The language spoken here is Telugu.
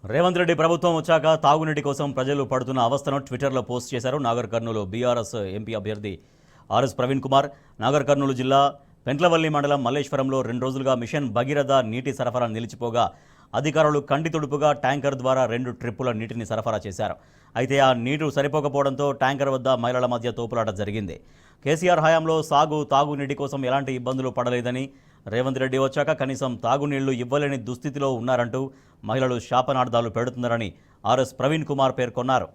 రేవంత్ రెడ్డి ప్రభుత్వం వచ్చాక తాగునీటి కోసం ప్రజలు పడుతున్న అవస్థను ట్విట్టర్లో పోస్ట్ చేశారు. నాగర్ కర్నూలు బీఆర్ఎస్ ఎంపీ అభ్యర్థి ఆర్ఎస్ ప్రవీణ్ కుమార్. నాగర్ కర్నూలు జిల్లా పెంట్లవల్లి మండలం మల్లేశ్వరంలో 2 రోజులుగా మిషన్ భగీరథ నీటి సరఫరా నిలిచిపోగా అధికారులు కంటి తుడుపుగా ట్యాంకర్ ద్వారా 2 ట్రిప్పుల నీటిని సరఫరా చేశారు. అయితే ఆ నీరు సరిపోకపోవడంతో ట్యాంకర్ వద్ద మహిళల మధ్య తోపులాట జరిగింది. కేసీఆర్ హయాంలో తాగునీటి కోసం ఎలాంటి ఇబ్బందులు పడలేదని, రేవంత్ రెడ్డి వచ్చాక కనీసం తాగునీళ్లు ఇవ్వలేని దుస్థితిలో ఉన్నారంటూ మహిళలు శాపనార్థాలు పెడుతున్నారని ఆర్ఎస్ ప్రవీణ్ కుమార్ పేర్కొన్నారు.